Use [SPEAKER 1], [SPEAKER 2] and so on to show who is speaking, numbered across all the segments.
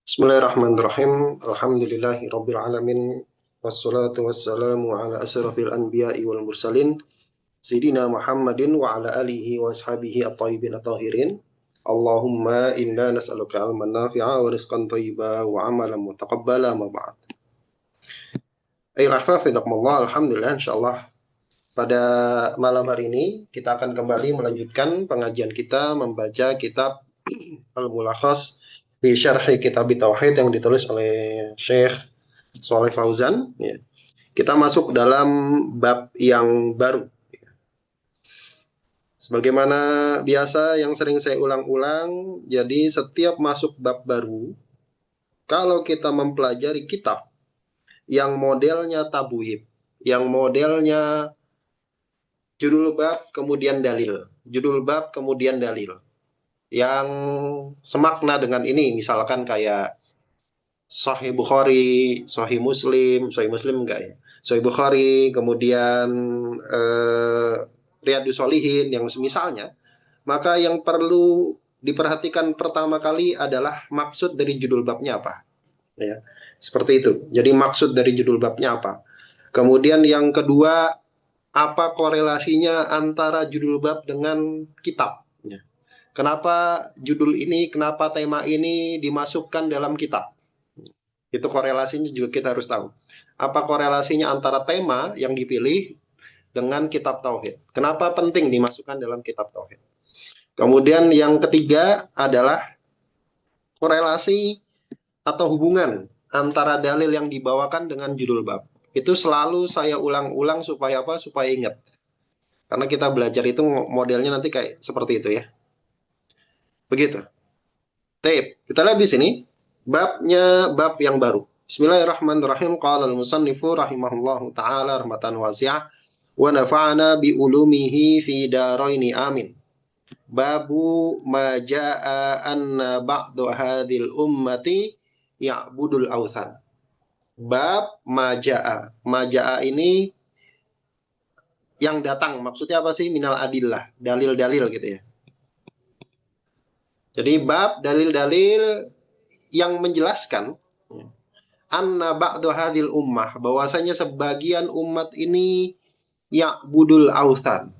[SPEAKER 1] Bismillahirrahmanirrahim. Alhamdulillahi rabbil alamin. Wassalatu wassalamu ala asrafil anbiya'i wal mursalin. Sayyidina Muhammadin wa ala alihi wa ashabihi at-tayyibin at-tahirin. Allahumma inna nas'aluka ilman nafi'a wa rizqan thayyiba wa amalan mutaqabbala ma ba'd. Ayolah hafizakumullah. Alhamdulillah insyaallah pada malam hari ini kita akan kembali melanjutkan pengajian kita membaca kitab Al-Mulakhas di Syarhi Kitab Tauhid yang ditulis oleh Syekh Soleh Fauzan. Ya. Kita masuk dalam bab yang baru. Sebagaimana biasa yang sering saya ulang-ulang, jadi setiap masuk bab baru, kalau kita mempelajari kitab yang modelnya tabuhid, yang modelnya judul bab kemudian dalil, judul bab kemudian dalil, yang semakna dengan ini, misalkan kayak Sahih Bukhari, Sahih Muslim enggak ya? Sahih Bukhari, kemudian Riyadhus Shalihin yang semisalnya, maka yang perlu diperhatikan pertama kali adalah maksud dari judul babnya apa. Ya, seperti itu. Jadi maksud dari judul babnya apa. Kemudian yang kedua, apa korelasinya antara judul bab dengan kitab. Ya. Kenapa judul ini, kenapa tema ini dimasukkan dalam kitab. Itu korelasinya juga kita harus tahu. Apa korelasinya antara tema yang dipilih dengan kitab tauhid? Kenapa penting dimasukkan dalam kitab tauhid? Kemudian yang ketiga adalah korelasi atau hubungan antara dalil yang dibawakan dengan judul bab. Itu selalu saya ulang-ulang supaya apa? Supaya ingat. Karena kita belajar itu modelnya nanti kayak seperti itu ya. Begitu. Tape. Kita lihat di sini babnya bab yang baru. Bismillahirrahmanirrahim. Qala al-musannifu rahimahullahu taala rahmatan wasi'ah wa nafa'ana bi ulumihi fi daraini amin. Babu ma jaa anna ba'du hadhil ummati ya'budul awthan. Bab majaa. Majaa ini yang datang. Maksudnya apa sih? Minal adillah. Dalil-dalil gitu ya. Jadi bab dalil-dalil yang menjelaskan anna ba'du hadhil ummah, bahwasanya sebagian umat ini ya'budul awthan,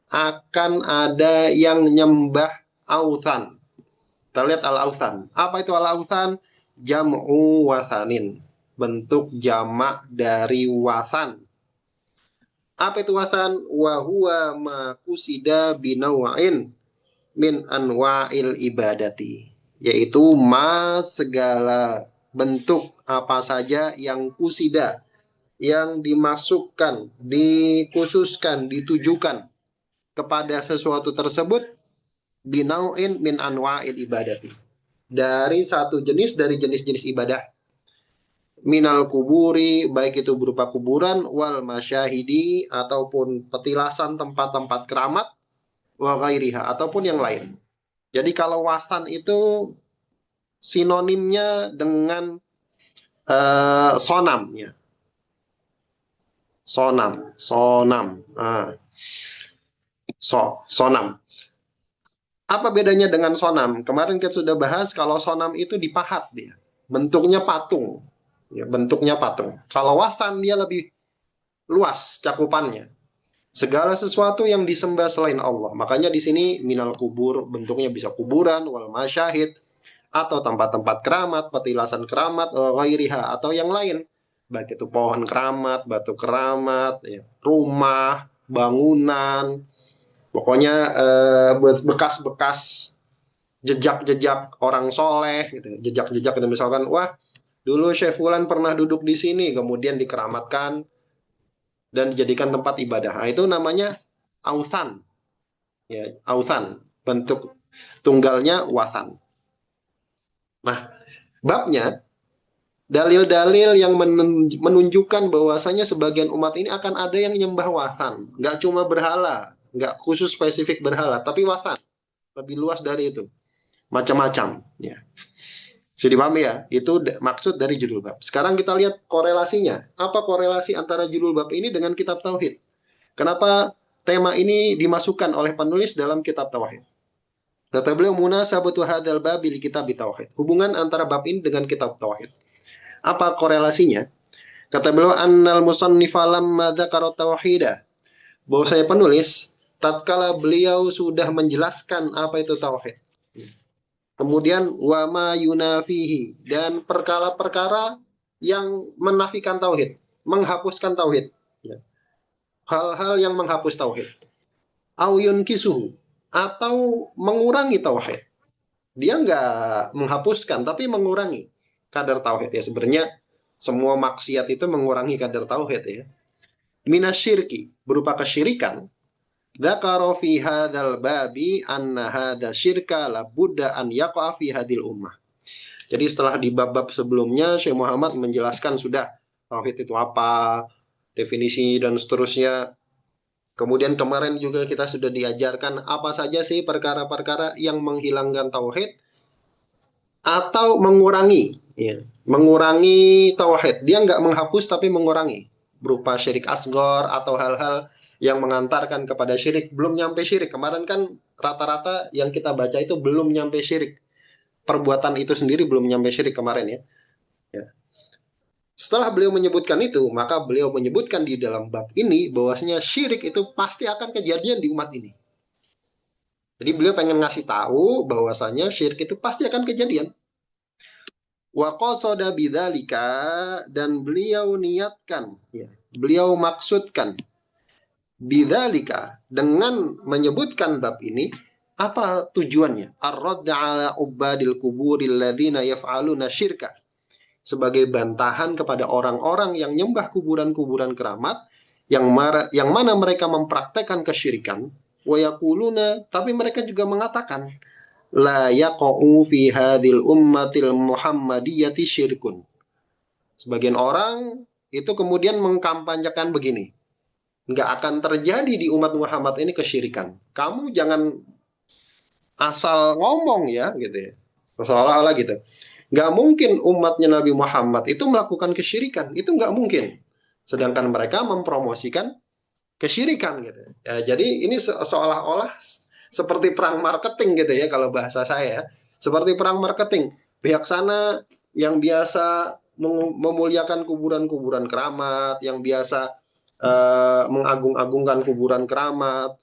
[SPEAKER 1] akan ada yang nyembah awthan. Kita lihat al-awthan. Apa itu al-awthan? Jam'u wathanin, bentuk jamak dari wathan. Apa itu wathan? Wa huwa ma kusida binawa'in min anwa'il ibadati, yaitu segala bentuk apa saja yang kusida, yang dimasukkan, dikhususkan, ditujukan kepada sesuatu tersebut, binau'in min anwa'il ibadati, dari satu jenis dari jenis-jenis ibadah, minal kuburi, baik itu berupa kuburan, wal masyahidi, ataupun petilasan tempat-tempat keramat, wa ghairiha, ataupun yang lain. Jadi kalau wasan itu sinonimnya dengan sonam ya. Sonam. Sonam. Apa bedanya dengan sonam? Kemarin kita sudah bahas kalau sonam itu dipahat dia. Bentuknya patung. Ya, bentuknya patung. Kalau wasan dia lebih luas cakupannya. Segala sesuatu yang disembah selain Allah. Makanya di sini minal kubur, bentuknya bisa kuburan, wal masyahid, atau tempat-tempat keramat, petilasan keramat, ghairiha, atau yang lain. Baik itu pohon keramat, batu keramat, ya, rumah, bangunan, pokoknya bekas-bekas jejak-jejak orang soleh, gitu. Jejak-jejak itu misalkan, wah dulu Syekh Fulan pernah duduk di sini, kemudian dikeramatkan dan dijadikan tempat ibadah. Nah, itu namanya ausan. Ya, ausan. Bentuk tunggalnya wasan. Nah, babnya dalil-dalil yang menunjukkan bahwasanya sebagian umat ini akan ada yang nyembah wasan. Nggak cuma berhala, nggak khusus spesifik berhala, tapi wasan. Lebih luas dari itu. Macam-macam. Ya. Sudah dipahami ya? Itu maksud dari judul bab. Sekarang kita lihat korelasinya. Apa korelasi antara judul bab ini dengan kitab Tauhid? Kenapa tema ini dimasukkan oleh penulis dalam kitab Tauhid? Kata beliau, munasabatu hadzal babi li kitab tauhid. Hubungan antara bab ini dengan kitab tauhid. Apa korelasinya? Kata beliau, annal musannifa lamma dzakara tauhidah. Bahwa saya penulis, tatkala beliau sudah menjelaskan apa itu tauhid. Kemudian wama yunafihi, dan perkara-perkara yang menafikan tauhid, menghapuskan tauhid. Ya. Hal-hal yang menghapus tauhid. Au yunkisuhu, atau mengurangi tauhid. Dia nggak menghapuskan, tapi mengurangi kadar tauhid. Ya sebenarnya semua maksiat itu mengurangi kadar tauhid ya. Minasyirki, berupa kesyirikan. Dzakara fi hadzal babi anna hadza syirka la budda an yaqa fi hadil ummah. Jadi setelah di bab-bab sebelumnya Syekh Muhammad menjelaskan sudah tauhid itu apa, definisi dan seterusnya. Kemudian kemarin juga kita sudah diajarkan apa saja sih perkara-perkara yang menghilangkan tauhid atau mengurangi, ya, mengurangi tauhid. Dia nggak menghapus tapi mengurangi, berupa syirik asgor atau hal-hal yang mengantarkan kepada syirik, belum nyampe syirik. Kemarin kan rata-rata yang kita baca itu belum nyampe syirik. Perbuatan itu sendiri belum nyampe syirik kemarin ya. Ya. Setelah beliau menyebutkan itu, maka beliau menyebutkan di dalam bab ini bahwasanya syirik itu pasti akan kejadian di umat ini. Jadi beliau pengen ngasih tahu bahwasanya syirik itu pasti akan kejadian. Wa qasada bidzalika, dan beliau niatkan, ya, beliau maksudkan bidzalika, dengan menyebutkan bab ini, apa tujuannya? Ar-radd 'ala ubadil kuburil ladzina yaf'aluna syirka, sebagai bantahan kepada orang-orang yang nyembah kuburan-kuburan keramat yang mana mereka mempraktekkan kesyirikan. Wa yaquluna, tapi mereka juga mengatakan la yaqa'u fi hadhil ummatil muhammadiyyati syirkun. Sebagian orang itu kemudian mengkampanyekan begini, nggak akan terjadi di umat Muhammad ini kesyirikan. Kamu jangan asal ngomong ya, gitu ya. Seolah-olah gitu. Nggak mungkin umatnya Nabi Muhammad itu melakukan kesyirikan. Itu nggak mungkin. Sedangkan mereka mempromosikan kesyirikan gitu. Ya, jadi ini seolah-olah seperti perang marketing gitu ya kalau bahasa saya. Seperti perang marketing. Pihak sana yang biasa memuliakan kuburan-kuburan keramat, yang biasa mengagung-agungkan kuburan keramat.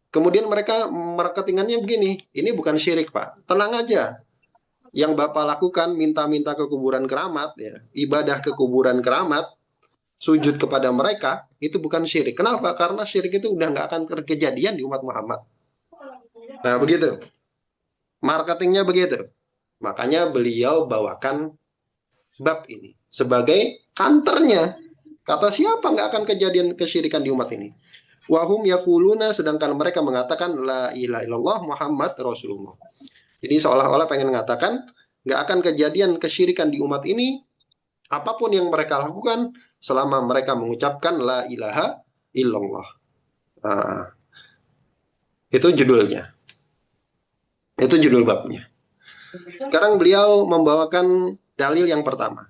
[SPEAKER 1] Kemudian mereka marketingannya begini, ini bukan syirik Pak, tenang aja. Yang Bapak lakukan minta-minta ke kuburan keramat, ya, ibadah ke kuburan keramat, sujud kepada mereka, itu bukan syirik. Kenapa? Karena syirik itu udah nggak akan terkejadian di umat Muhammad. Nah begitu, marketingnya begitu. Makanya beliau bawakan bab ini sebagai counternya. Kata siapa nggak akan kejadian kesyirikan di umat ini? Wahum yakuluna, sedangkan mereka mengatakan la ilaha illallah Muhammad Rasulullah. Jadi seolah-olah pengen mengatakan nggak akan kejadian kesyirikan di umat ini apapun yang mereka lakukan selama mereka mengucapkan la ilaha illallah. Nah, itu judulnya. Itu judul babnya. Sekarang beliau membawakan dalil yang pertama.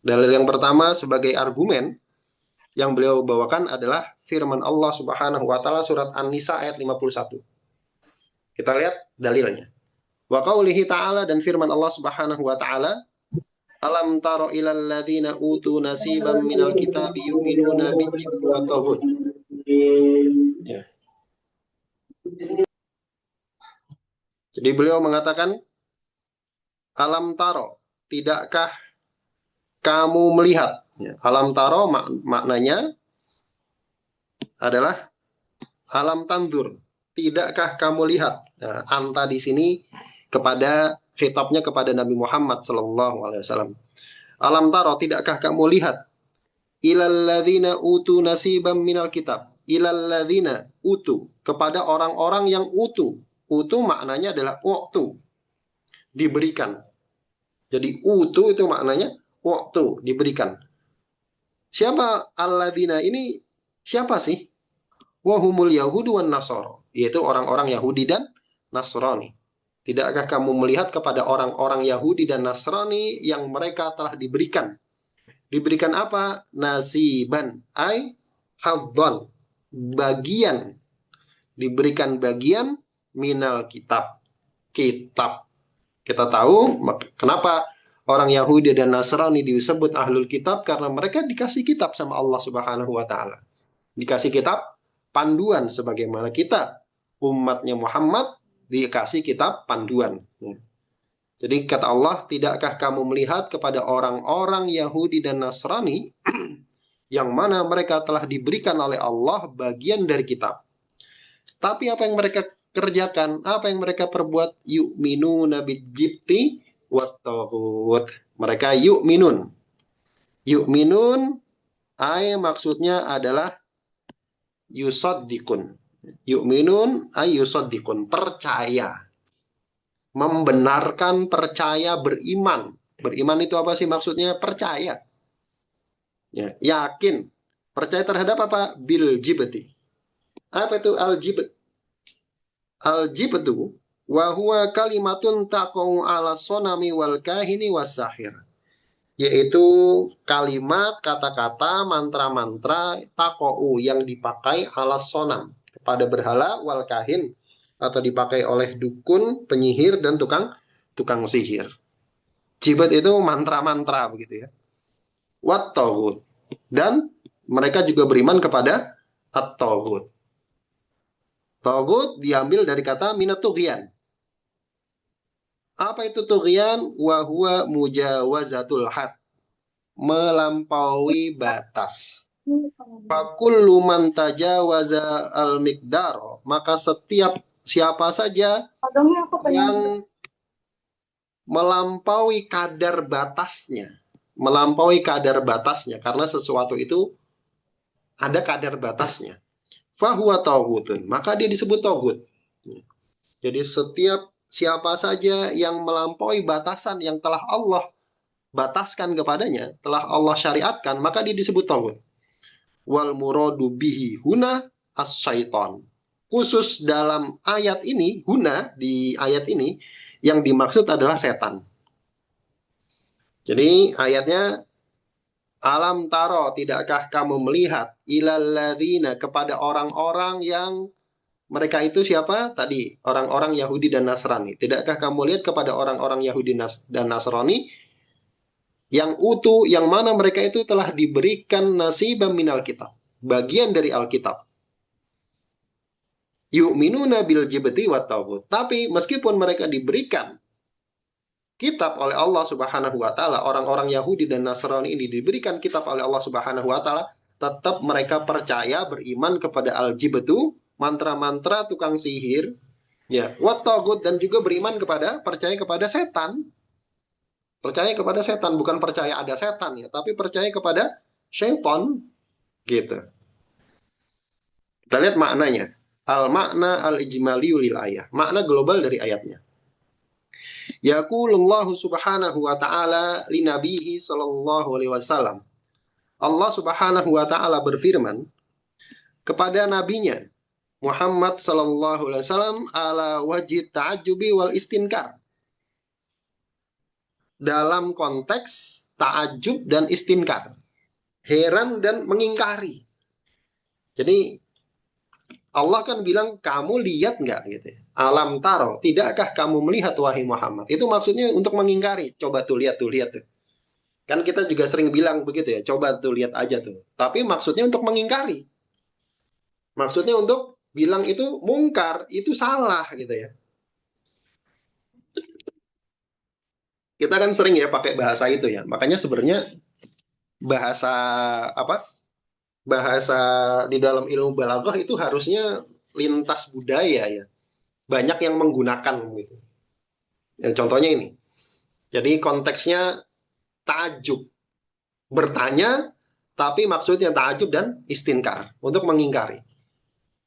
[SPEAKER 1] Dalil yang pertama sebagai argumen yang beliau bawakan adalah firman Allah Subhanahu wa taala surat An-Nisa ayat 51. Kita lihat dalilnya. Wa qaulihi ta'ala, dan firman Allah Subhanahu wa taala, alam taro ilal ladzina utu nasiban minal kitabi yu'minuna bil-jibti wa taghut. Ya. Jadi beliau mengatakan, alam taro, tidakkah kamu melihat? Ya. Alam taro maknanya adalah alam tandur. Tidakkah kamu lihat? Nah, anta di sini kepada khitabnya kepada Nabi Muhammad sallallahu alaihi wasallam. Alam taro, tidakkah kamu lihat? Ilal ladzina utu nasiban minal kitab. Ilal ladzina utu, kepada orang-orang yang utu. Utu maknanya adalah waktu, diberikan. Jadi utu itu maknanya waktu, diberikan. Siapa alladzina ini? Siapa sih? Wahumul yahudu wan nasoro, yaitu orang-orang Yahudi dan Nasrani. Tidakkah kamu melihat kepada orang-orang Yahudi dan Nasrani yang mereka telah diberikan? Diberikan apa? Nasiban, ay hadzon, bagian. Diberikan bagian minal kitab, kitab. Kita tahu kenapa orang Yahudi dan Nasrani disebut ahlul kitab, karena mereka dikasih kitab sama Allah Subhanahu wa taala. Dikasih kitab panduan, sebagaimana kita umatnya Muhammad dikasih kitab panduan. Jadi kata Allah, tidakkah kamu melihat kepada orang-orang Yahudi dan Nasrani yang mana mereka telah diberikan oleh Allah bagian dari kitab. Tapi apa yang mereka kerjakan, apa yang mereka perbuat, yu'minuna bil-jibti wat-taghut. Mereka yu'minun. Yu'minun maksudnya adalah yusaddikun. Yu'minun yusaddikun, percaya. Membenarkan, percaya, beriman. Beriman itu apa sih maksudnya? Percaya. Ya, yakin. Percaya terhadap apa? Bil jibti. Apa itu al-jibt? Al-jibtu wa huwa kalimatun taqau 'ala sonami wal kahini was sahir. Yaitu kalimat, kata-kata, mantra-mantra taqau yang dipakai 'ala sonam, kepada berhala, wal kahin, atau dipakai oleh dukun, penyihir, dan tukang sihir. Jibat itu mantra-mantra begitu ya. Wat taghut. Dan mereka juga beriman kepada at-taghut. Taghut diambil dari kata minat tughyan. Apa itu tughyan? Wa huwa mujawazatul had. Melampaui batas. Fakullu man tajawaza al-miqdar. Maka siapa saja yang melampaui kadar batasnya. Melampaui kadar batasnya. Karena sesuatu itu ada kadar batasnya. Fahuwa taghutun, maka dia disebut taghut. Jadi siapa saja yang melampaui batasan yang telah Allah bataskan kepadanya, telah Allah syariatkan, maka dia disebut taghut. Wal muradu bihi huna as-syaiton. Khusus dalam ayat ini, huna di ayat ini yang dimaksud adalah setan. Jadi ayatnya, alam taro, tidakkah kamu melihat ilalladzina, kepada orang-orang yang mereka itu siapa? Tadi orang-orang Yahudi dan Nasrani. Tidakkah kamu lihat kepada orang-orang Yahudi dan Nasrani yang utuh, yang mana mereka itu telah diberikan nasibam minal kitab, bagian dari Alkitab. Yu'minuna bil jibti wat taghut. Tapi meskipun mereka diberikan kitab oleh Allah Subhanahu wa taala, orang-orang Yahudi dan Nasrani ini diberikan kitab oleh Allah Subhanahu wa taala, tetap mereka percaya, beriman kepada al-jibtu, mantra-mantra, tukang sihir, ya, wat taghut, dan juga beriman percaya kepada setan. Percaya kepada setan, bukan percaya ada setan ya, tapi percaya kepada syaitan, gitu. Kita lihat maknanya. Al-makna al-ijmaliyu lil ayah. Makna global dari ayatnya. Yaqulullahu subhanahu wa ta'ala li nabihi sallallahu alaihi wasallam. Allah Subhanahu wa taala berfirman kepada nabinya Muhammad sallallahu alaihi wasallam ala wajhi ta'ajjubi wal istinkar. Dalam konteks ta'ajjub dan istinkar. Heran dan mengingkari. Jadi Allah kan bilang, kamu lihat nggak gitu ya? Alam taro, tidakkah kamu melihat wahai Muhammad? Itu maksudnya untuk mengingkari. Coba tuh lihat tuh. Kan kita juga sering bilang begitu ya, coba tuh lihat aja tuh. Tapi maksudnya untuk mengingkari. Maksudnya untuk bilang itu mungkar, itu salah gitu ya. Kita kan sering ya pakai bahasa itu ya. Makanya sebenarnya bahasa apa? Bahasa di dalam ilmu balaghah itu harusnya lintas budaya ya. Banyak yang menggunakan gitu. Ya, contohnya ini. Jadi konteksnya ta'ajub. Bertanya tapi maksudnya ta'ajub dan istinkar, untuk mengingkari.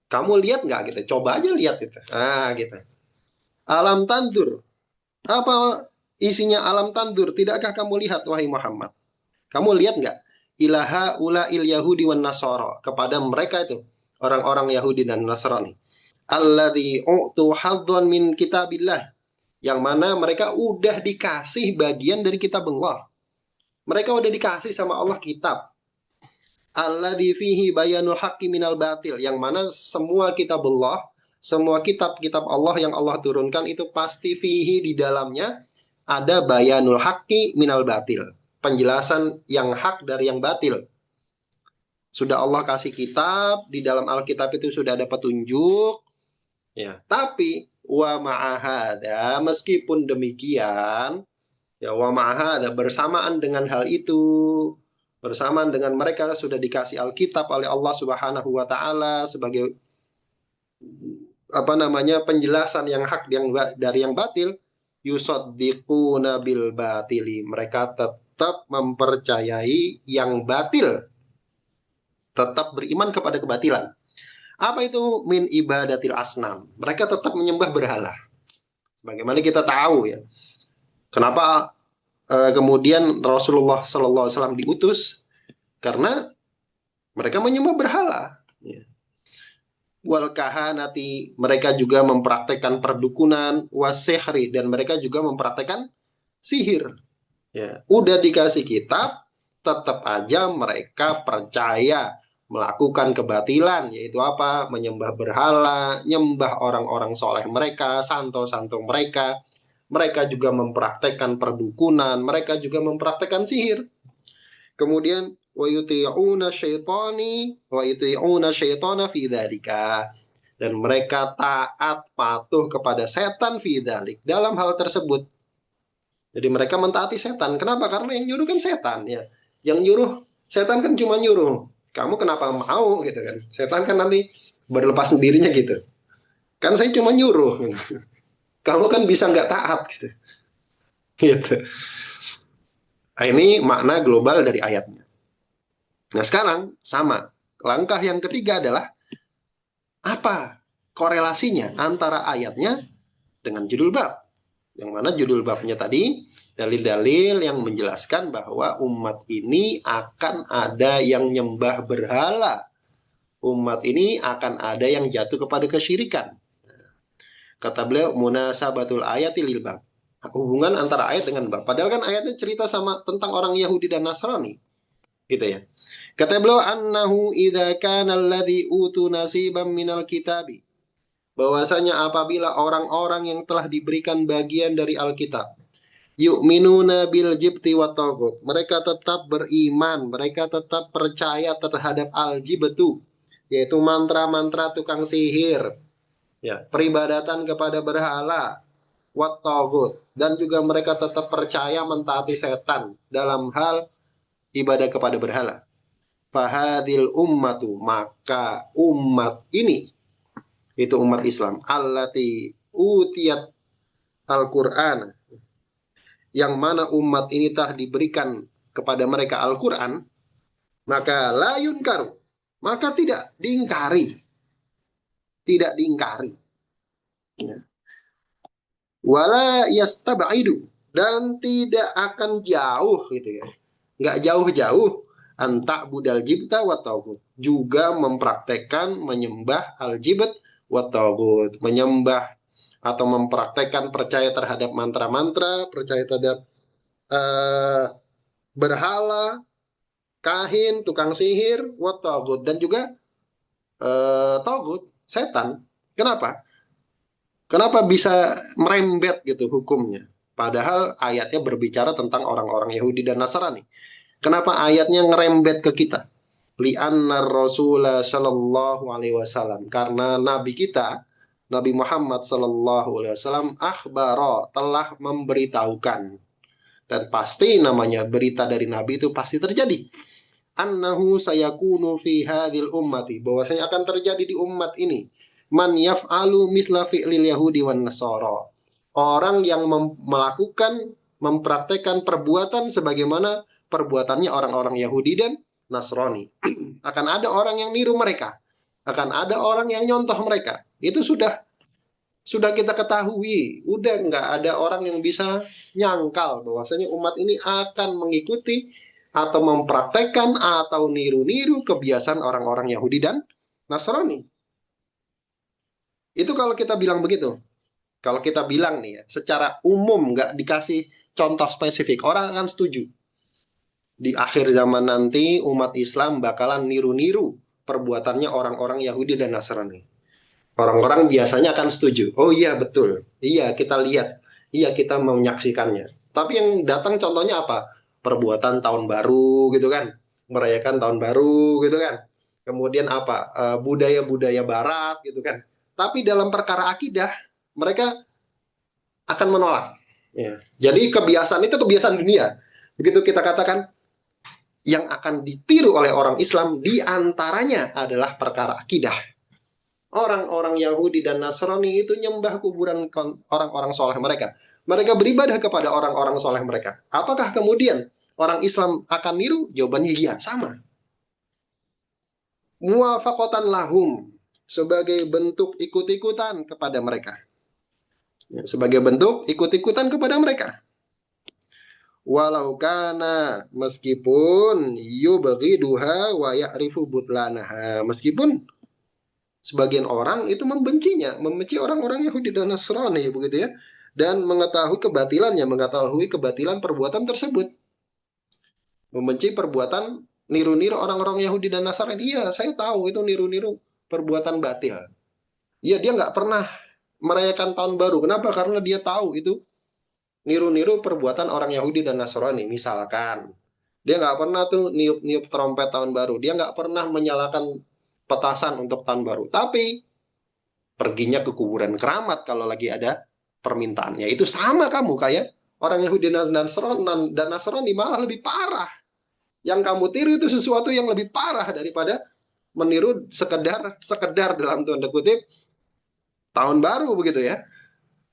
[SPEAKER 1] Kamu lihat nggak gitu? Coba aja lihat gitu. Gitu. Alam tandur. Apa isinya alam tandur? Tidakkah kamu lihat wahai Muhammad? Kamu lihat nggak? Ilaha ulail Yahudi wan Nasara, kepada mereka itu orang-orang Yahudi dan Nasrani. Alladzi u'tu hadzan min kitabillah, yang mana mereka udah dikasih bagian dari kitab Allah. Mereka udah dikasih sama Allah kitab. Alladzi fihi bayanul haqqi minal batil, yang mana semua kitab Allah, semua kitab-kitab Allah yang Allah turunkan itu pasti fihi di dalamnya ada bayanul haqqi minal batil. Penjelasan yang hak dari yang batil. Sudah Allah kasih kitab, di dalam Alkitab itu sudah ada petunjuk, ya. Tapi wa ma'ahada, meskipun demikian, ya wa ma'ahada, bersamaan dengan hal itu, bersamaan dengan mereka sudah dikasih Alkitab oleh Allah Subhanahu wa taala sebagai penjelasan yang hak dari yang batil, yusaddiquna bil batili, mereka tetap mempercayai yang batil, tetap beriman kepada kebatilan. Apa itu min ibadatil asnam? Mereka tetap menyembah berhala. Bagaimana kita tahu ya? Kenapa kemudian Rasulullah Sallallahu Alaihi Wasallam diutus? Karena mereka menyembah berhala. Ya. Wal kahanati, mereka juga mempraktekkan perdukunan, wasihri, dan mereka juga mempraktekkan sihir. Ya, udah dikasih kitab, tetap aja mereka percaya melakukan kebatilan, yaitu apa? Menyembah berhala, nyembah orang-orang soleh mereka, santo-santo mereka. Mereka juga mempraktekkan perdukunan, mereka juga mempraktekkan sihir. Kemudian wa yuti'una syaitana fi dzalika, dan mereka taat patuh kepada setan fi dzalik, dalam hal tersebut. Jadi mereka mentaati setan. Kenapa? Karena yang nyuruh kan setan ya. Yang nyuruh setan kan cuma nyuruh. Kamu kenapa mau gitu kan? Setan kan nanti berlepas sendirinya gitu. Kan saya cuma nyuruh. Gitu. Kamu kan bisa nggak taat gitu. Gitu. Nah, ini makna global dari ayatnya. Nah sekarang sama. Langkah yang ketiga adalah apa korelasinya antara ayatnya dengan judul bab. Yang mana judul babnya tadi dalil-dalil yang menjelaskan bahwa umat ini akan ada yang nyembah berhala. Umat ini akan ada yang jatuh kepada kesyirikan. Kata beliau, munasabatul ayati lil bab. Hubungan antara ayat dengan bab. Padahal kan ayatnya cerita sama tentang orang Yahudi dan Nasrani. Gitu ya. Kata beliau, annahu idza kana alladhi utu nasiban minal kitabi. Bahwasanya apabila orang-orang yang telah diberikan bagian dari Alkitab, yu'minuna bil jibti wa taghut, mereka tetap beriman, mereka tetap percaya terhadap al-jibtu, yaitu mantra-mantra tukang sihir, ya, peribadatan kepada berhala, wa taghut, dan juga mereka tetap percaya mentaati setan dalam hal ibadah kepada berhala. Fahadil ummatu, maka umat ini, itu umat Islam, allati utiyat al-Qur'an, yang mana umat ini telah diberikan kepada mereka Al-Quran, maka la yunkaru, maka tidak diingkari, tidak diingkari, ya. Wala yastab'idu, dan tidak akan jauh gitu ya, nggak jauh-jauh, antak budal jibta wa taghut, juga mempraktekkan menyembah al-jibt wa taghut, menyembah atau mempraktekkan percaya terhadap mantra-mantra, percaya terhadap berhala, kahin, tukang sihir, wa taghut, dan juga taghut, setan. Kenapa? Kenapa bisa merembet gitu hukumnya? Padahal ayatnya berbicara tentang orang-orang Yahudi dan Nasrani. Kenapa ayatnya ngerembet ke kita? Li'anna Rasulullah Shallallahu Alaihi Wasallam, karena Nabi kita, Nabi Muhammad Sallallahu Alaihi Wasallam, akhbaro, telah memberitahukan, dan pasti namanya berita dari Nabi itu pasti terjadi. Annahu sayakunu fi hadhil ummati, bahwasanya akan terjadi di umat ini, man yaf'alu mithla fi'lil yahudi wan nasara, orang yang melakukan, mempraktekkan perbuatan sebagaimana perbuatannya orang-orang Yahudi dan Nasrani. Akan ada orang yang niru mereka, akan ada orang yang nyontoh mereka. Itu sudah kita ketahui. Udah nggak ada orang yang bisa nyangkal bahwasanya umat ini akan mengikuti atau mempraktekkan atau niru-niru kebiasaan orang-orang Yahudi dan Nasrani. Itu kalau kita bilang begitu. Kalau kita bilang nih ya, secara umum nggak dikasih contoh spesifik, orang akan setuju. Di akhir zaman nanti umat Islam bakalan niru-niru perbuatannya orang-orang Yahudi dan Nasrani. Orang-orang biasanya akan setuju. Oh iya betul. Iya kita lihat. Iya kita menyaksikannya. Tapi yang datang contohnya apa? Perbuatan tahun baru gitu kan. Merayakan tahun baru gitu kan. Kemudian apa? Budaya-budaya barat gitu kan. Tapi dalam perkara akidah mereka akan menolak. Ya. Jadi kebiasaan itu kebiasaan dunia. Begitu kita katakan yang akan ditiru oleh orang Islam diantaranya adalah perkara akidah. Orang-orang Yahudi dan Nasrani itu nyembah kuburan orang-orang soleh mereka. Mereka beribadah kepada orang-orang soleh mereka. Apakah kemudian orang Islam akan niru? Jawabannya iya, sama. Muwafaqatan lahum, sebagai bentuk ikut-ikutan kepada mereka. Sebagai bentuk ikut-ikutan kepada mereka. Walau kana, meskipun yubghiduha wa ya'rifu butlanaha. Meskipun sebagian orang itu membencinya, membenci orang-orang Yahudi dan Nasrani begitu ya, dan mengetahui kebatilannya, mengetahui kebatilan perbuatan tersebut. Membenci perbuatan niru-niru orang-orang Yahudi dan Nasrani. Iya, saya tahu itu niru-niru perbuatan batil. Iya, dia nggak pernah merayakan tahun baru. Kenapa? Karena dia tahu itu niru-niru perbuatan orang Yahudi dan Nasrani. Misalkan, dia nggak pernah tuh niup-niup trompet tahun baru. Dia nggak pernah menyalakan petasan untuk tahun baru. Tapi perginya ke kuburan keramat kalau lagi ada permintaannya. Itu sama kamu kayak orang Yahudi dan Nasrani malah lebih parah. Yang kamu tiru itu sesuatu yang lebih parah daripada meniru sekedar dalam tanda kutip tahun baru begitu ya,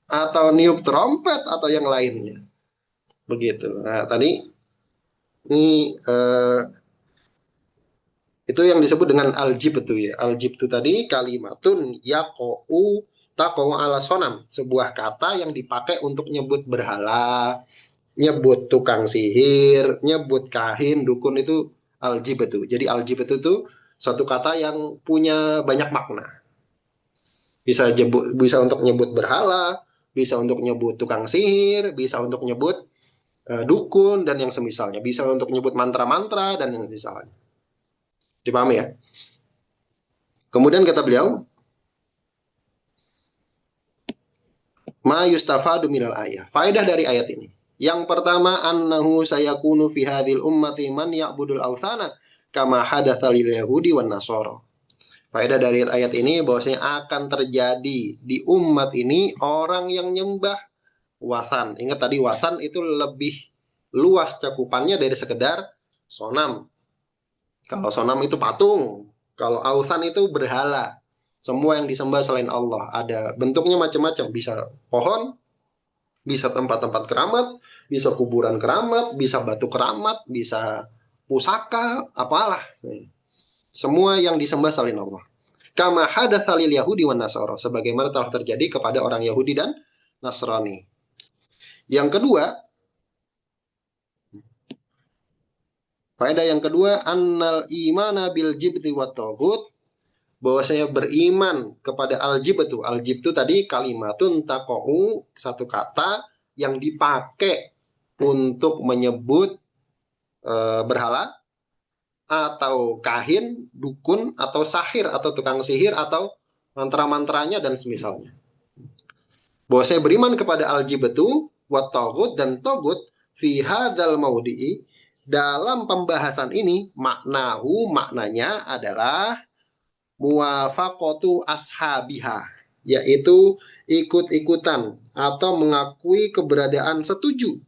[SPEAKER 1] atau niup trompet atau yang lainnya begitu. Nah tadi ini itu yang disebut dengan aljib itu ya. Aljib itu tadi kalimatun yaqou taqou ala sonam, sebuah kata yang dipakai untuk nyebut berhala, nyebut tukang sihir, nyebut kahin, dukun, itu aljib itu. Jadi aljib itu tuh suatu kata yang punya banyak makna. Bisa untuk nyebut berhala, bisa untuk nyebut tukang sihir, bisa untuk nyebut dukun dan yang semisalnya, bisa untuk nyebut mantra-mantra dan yang semisalnya. Dipahami ya? Kemudian kata beliau, ma yustafadu minal ayah. Faedah dari ayat ini. Yang pertama, annahu sayakunu fi hadhil ummati man ya'budul awthana kama hadatsa lil yahudi wan nasara. Faedah dari ayat ini bahwasanya akan terjadi di umat ini orang yang nyembah wasan. Ingat tadi wasan itu lebih luas cakupannya dari sekedar sonam. Kalau sonam itu patung, kalau awsan itu berhala. Semua yang disembah selain Allah. Ada bentuknya macam-macam. Bisa pohon, bisa tempat-tempat keramat, bisa kuburan keramat, bisa batu keramat, bisa pusaka, apalah. Semua yang disembah selain Allah. Kama hadatsa lil Yahudi wan Nasara, sebagaimana telah terjadi kepada orang Yahudi dan Nasrani. Yang kedua, faedah yang kedua, annal imana bil jibti wat taghut, bahwa saya beriman kepada aljib itu. Aljib itu tadi kalimatun taqou, satu kata yang dipakai untuk menyebut berhala atau kahin, dukun atau sahir atau tukang sihir atau mantra-mantranya dan semisalnya. Bahwa saya beriman kepada aljib itu wat taghut dan taghut fi hadzal maudhi'i, dalam pembahasan ini maknanya adalah muwafaqatu ashabiha, yaitu ikut-ikutan atau mengakui keberadaan setuju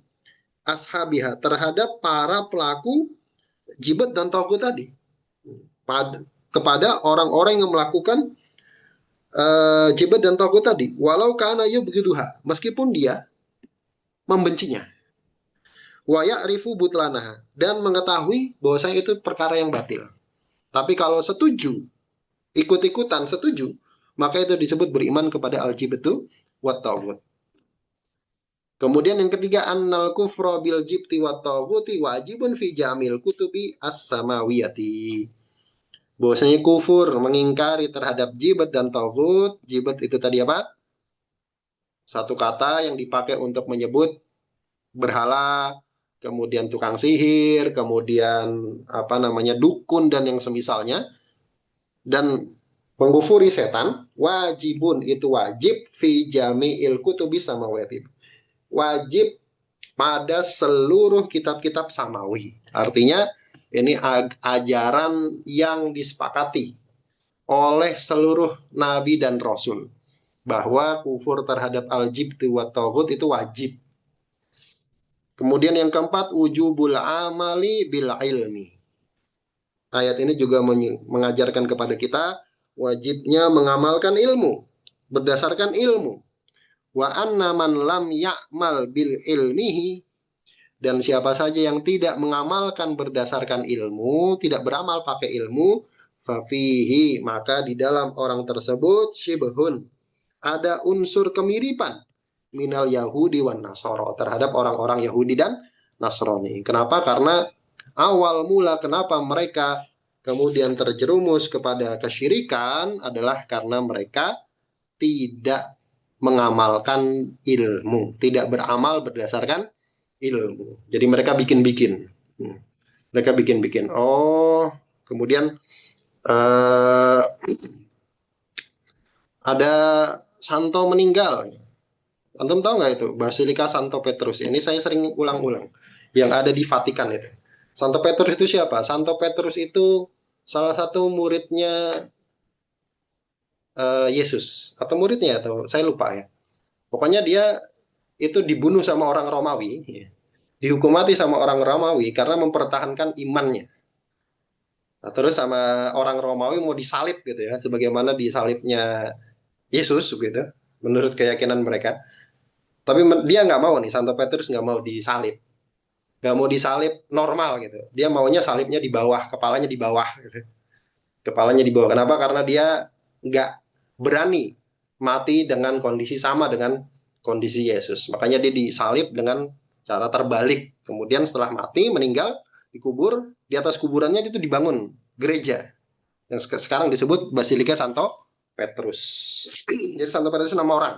[SPEAKER 1] ashabiha terhadap para pelaku jibat dan taghut tadi, kepada orang-orang yang melakukan jibat dan taghut tadi, walau kana yubghiduha, meskipun dia membencinya, wa ya'rifu butlanaha, dan mengetahui bahwasanya itu perkara yang batil. Tapi kalau setuju, ikut-ikutan setuju, maka itu disebut beriman kepada al-jibtu wat taghut. Kemudian yang ketiga, annal kufra bil jibti wat taghuti wajibun fi jamil kutubi as-samawiyati. Bahwasanya kufur, mengingkari terhadap jibat dan taghut. Jibat itu tadi apa? Satu kata yang dipakai untuk menyebut berhala, kemudian tukang sihir, kemudian apa namanya dukun dan yang semisalnya. Dan Mengkufuri setan wajibun, itu wajib, fi jami'il kutubi samawati, wajib pada seluruh kitab-kitab samawi. Artinya ini ajaran yang disepakati oleh seluruh nabi dan rasul, bahwa kufur terhadap al-jibti wa tauhid itu wajib. Kemudian yang keempat, wujubul amali bil ilmi. Ayat ini juga mengajarkan kepada kita wajibnya mengamalkan ilmu, berdasarkan ilmu. Wa anna man lam ya'mal bil ilmihi, dan siapa saja yang tidak mengamalkan berdasarkan ilmu, tidak beramal pakai ilmu, fafihi, maka di dalam orang tersebut syibhun, ada unsur kemiripan minal Yahudi wan Nasoro, terhadap orang-orang Yahudi dan Nasrani. Kenapa? Karena awal mula kenapa mereka kemudian terjerumus kepada kesyirikan adalah karena mereka tidak mengamalkan ilmu, tidak beramal berdasarkan ilmu. Jadi mereka bikin-bikin. Mereka bikin-bikin. Oh, kemudian ada Santo meninggal. Antum tahu nggak itu? Basilika Santo Petrus. Ini saya sering ulang-ulang. Yang ada di Vatikan itu. Santo Petrus itu siapa? Santo Petrus itu salah satu muridnya Yesus. Atau muridnya, atau saya lupa ya. Pokoknya dia itu dibunuh sama orang Romawi. Dihukum mati sama orang Romawi karena mempertahankan imannya. Nah, terus sama orang Romawi mau disalib gitu ya. Sebagaimana disalibnya Yesus gitu. Menurut keyakinan mereka. Tapi dia nggak mau nih, Santo Petrus nggak mau disalib. Nggak mau disalib normal gitu. Dia maunya salibnya di bawah, kepalanya di bawah. Gitu. Kepalanya di bawah. Kenapa? Karena dia nggak berani mati dengan kondisi sama dengan kondisi Yesus. Makanya dia disalib dengan cara terbalik. Kemudian setelah mati, meninggal, dikubur. Di atas kuburannya itu dibangun gereja. Yang sekarang disebut Basilika Santo Petrus. Jadi Santo Petrus itu nama orang.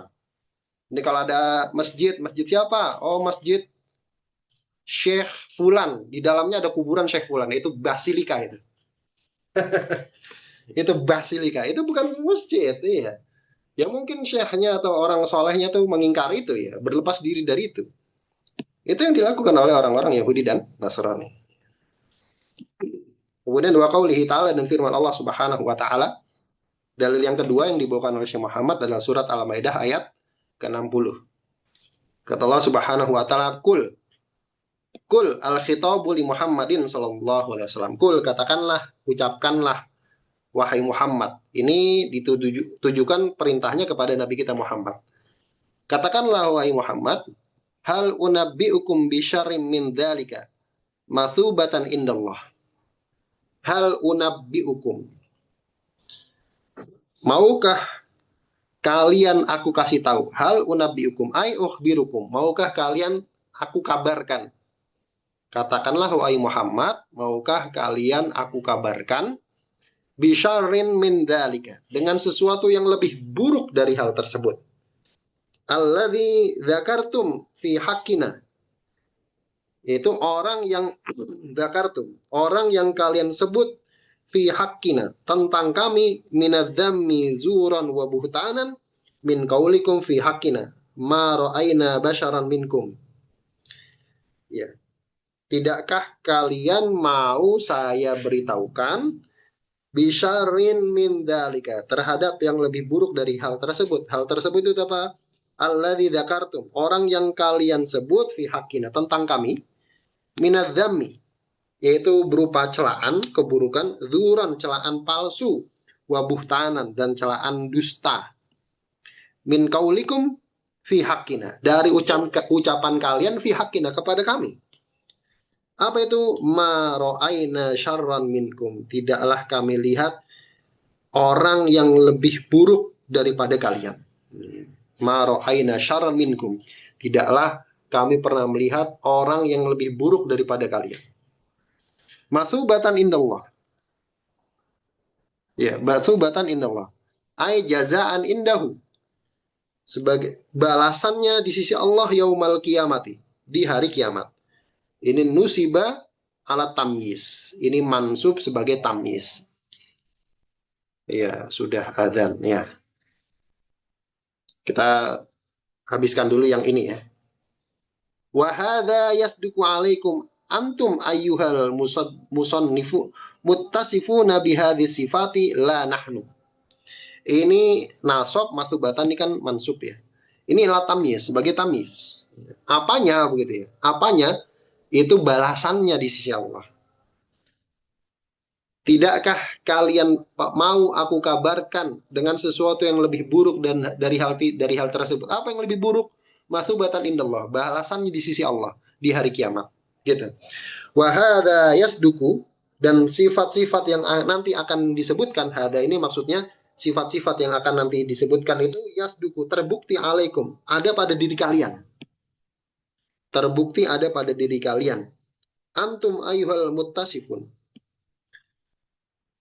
[SPEAKER 1] Ini kalau ada masjid, masjid siapa? Oh, masjid Syekh Fulan. Di dalamnya ada kuburan Syekh Fulan. Itu basilika itu. Itu basilika. Itu bukan masjid. Iya. Ya mungkin syekhnya atau orang solehnya tuh mengingkari itu ya. Berlepas diri dari itu. Itu yang dilakukan oleh orang-orang Yahudi dan Nasrani. Kemudian wa qaulihi ta'ala, dan firman Allah Subhanahu wa taala. Dalil yang kedua yang dibawakan oleh Syekh Muhammad adalah surat Al-Maidah ayat ke-60. Kata Allah Subhanahu wa taala, kul al-khitabu li Muhammadin sallallahu alaihi wasallam. Kul, katakanlah, ucapkanlah, wahai Muhammad. Ini ditujukan perintahnya kepada Nabi kita Muhammad. Katakanlah, wahai Muhammad, hal unabbiukum bi syarrim min dzalika matsubatan indallah. Hal unabbiukum, maukah kalian aku kasih tahu? Hal unabbiukum ay ukhbirukum, maukah kalian aku kabarkan? Katakanlah, wahai Muhammad, maukah kalian aku kabarkan bisyarrin min dzalika, dengan sesuatu yang lebih buruk dari hal tersebut. Alladzi dzakartum fi haqqina, yaitu orang yang dzakartum, orang yang kalian sebut fi haqqina, tentang kami, minadzammi zuran wa buhtanan min qaulikum fi haqqina ma ra'aina basyaran minkum. Ya. Tidakkah kalian mau saya beritahukan bisyarrin min dalika, terhadap yang lebih buruk dari hal tersebut? Hal tersebut itu apa? Alladzi dzakartum, orang yang kalian sebut fi haqqina, tentang kami, minadzammi, yaitu berupa celaan, keburukan, zuran, celaan palsu, wa buhtanan, dan celaan dusta. Min qaulikum fi haqqina, dari ucapan kalian fi haqqina, kepada kami. Apa itu? Ma ra'aina syarran minkum, tidaklah kami lihat orang yang lebih buruk daripada kalian. Ma ra'aina syarran minkum, tidaklah kami pernah melihat orang yang lebih buruk daripada kalian. Matsubatan indallah. Ya, matsubatan indallah. Ai jazaan indahu, sebagai balasannya di sisi Allah yaumal qiyamati, di hari kiamat. Ini nusiba ala tamyiz. Ini mansub sebagai tamyiz. Ya, sudah adzan ya. Kita habiskan dulu yang ini ya. Wa hadza yasduqu alaikum antum ayyuhal musannifu muttasifuna bihadhi sifati la nahnu. Ini nasab matsubatan ini kan mansub ya. Ini adalah tamyiz sebagai tamyiz. Apanya begitu ya? Apanya itu balasannya di sisi Allah. Tidakkah kalian mau aku kabarkan dengan sesuatu yang lebih buruk dan dari hal tersebut? Apa yang lebih buruk? Matsubatan indallah, balasannya di sisi Allah di hari kiamat. Gitu. Wa hadza yasduku, dan sifat-sifat yang nanti akan disebutkan, hada ini maksudnya sifat-sifat yang akan nanti disebutkan itu yasduku, terbukti alaikum, ada pada diri kalian. Terbukti ada pada diri kalian. Antum ayyuhal muttasifun.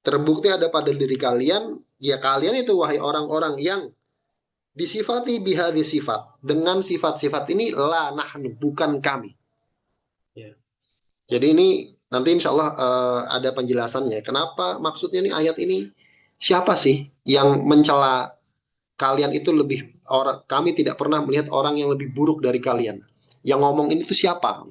[SPEAKER 1] Terbukti ada pada diri kalian, ya kalian itu wahai orang-orang yang disifati bihadhi sifat. Dengan sifat-sifat ini la nahnu, bukan kami. Ya. Jadi ini nanti insya Allah ada penjelasannya. Kenapa maksudnya nih ayat ini? Siapa sih yang mencela kalian itu lebih orang? Kami tidak pernah melihat orang yang lebih buruk dari kalian. Yang ngomong ini tuh siapa?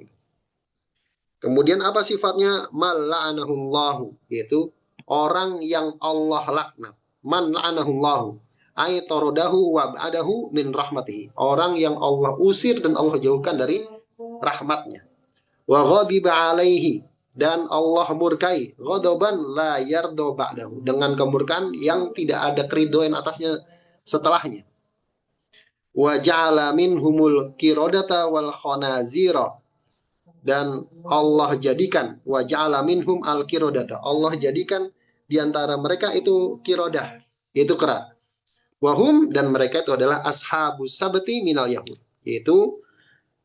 [SPEAKER 1] Kemudian apa sifatnya? Mal'anahullahu, yaitu orang yang Allah laknat. Man la'anahullahu ay torodahu wa ba'adahu min rahmatihi. Orang yang Allah usir dan Allah jauhkan dari rahmatnya. Wa ghadiba alaihi, dan Allah murkai, ghadaban la yardo ba'dahu, dengan kemurkaan yang tidak ada keridoan atasnya setelahnya. Wa ja'ala minhumul kirodata wal khonazira, dan Allah jadikan, wa ja'ala minhum al kirodata, Allah jadikan di antara mereka itu kirodah, yaitu kera. Wahum, dan mereka itu adalah ashabus sabti minal yahud, yaitu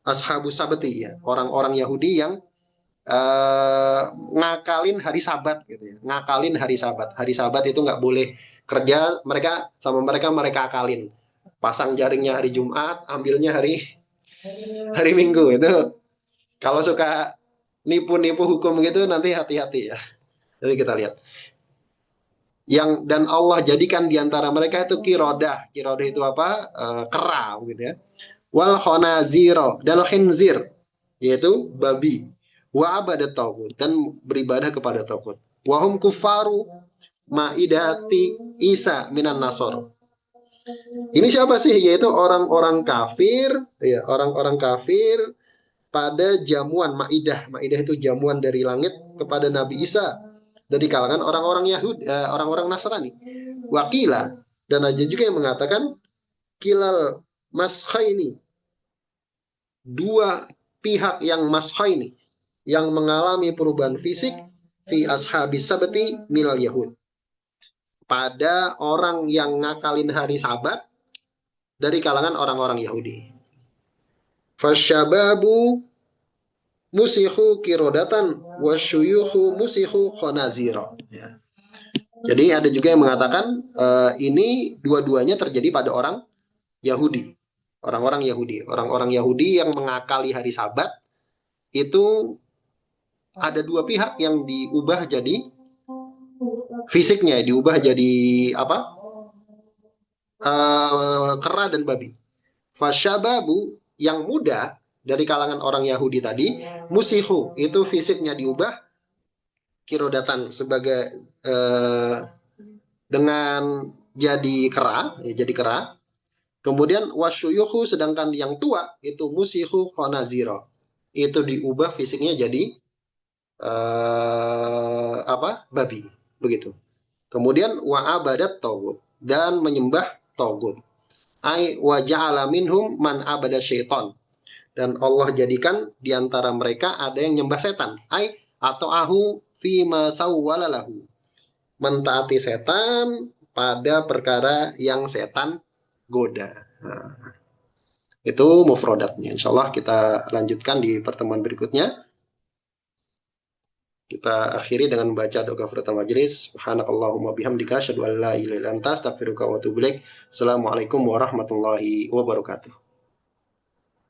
[SPEAKER 1] ashabus sabti ya, orang-orang Yahudi yang ngakalin hari Sabat gitu ya. Ngakalin hari Sabat. Hari Sabat itu nggak boleh kerja, mereka mereka akalin. Pasang jaringnya hari Jumat, ambilnya hari Minggu itu. Kalau suka nipu-nipu hukum gitu nanti hati-hati ya. Jadi kita lihat. Dan Allah jadikan di antara mereka itu kirodah. Kirodah itu apa? Kera gitu ya. Wal khonaziro, dan khinzir, yaitu babi. Wa abadat tauhid, dan beribadah kepada tauhid. Wahum kufaru maidati Isa minan nasor. Ini siapa sih? Yaitu orang-orang kafir, ya, orang-orang kafir pada jamuan Maidah. Maidah itu jamuan dari langit kepada Nabi Isa dari kalangan orang-orang Yahudi, orang-orang Nasrani. Wakila, dan ada juga yang mengatakan kilal mashaini, dua pihak yang mashaini, yang mengalami perubahan fisik fi ashabis sabti minal yahud, pada orang yang ngakalin hari Sabat dari kalangan orang-orang Yahudi. Fasyababu musihu kirodatan wasyuyuhu musihu khonazira. Ya. Jadi ada juga yang mengatakan ini dua-duanya terjadi pada orang Yahudi. Orang-orang Yahudi yang mengakali hari Sabat itu ada dua pihak yang diubah jadi fisiknya, diubah jadi apa? Kera dan babi. Fasyababu, yang muda dari kalangan orang Yahudi tadi, musihu, itu fisiknya diubah kirodatan sebagai dengan jadi kera, Kemudian wasyuyuhu, sedangkan yang tua itu musihu khonaziro, itu diubah fisiknya jadi babi, begitu. Kemudian wa abadat tauhid, dan menyembah tauhid. Ai wa ja'ala minhum man abada syaitan, dan Allah jadikan di antara mereka ada yang nyembah setan. Ai atau ahu fima sawwalalahu, mentaati setan pada perkara yang setan goda. Nah, itu mufradatnya. Insyaallah kita lanjutkan di pertemuan berikutnya. Kita akhiri dengan membaca doa kafaratul majelis. Subhanakallahumma bihamdika asyhadu an la ilaha illa anta astaghfiruka wa atubu ilaik. Assalamualaikum warahmatullahi wabarakatuh.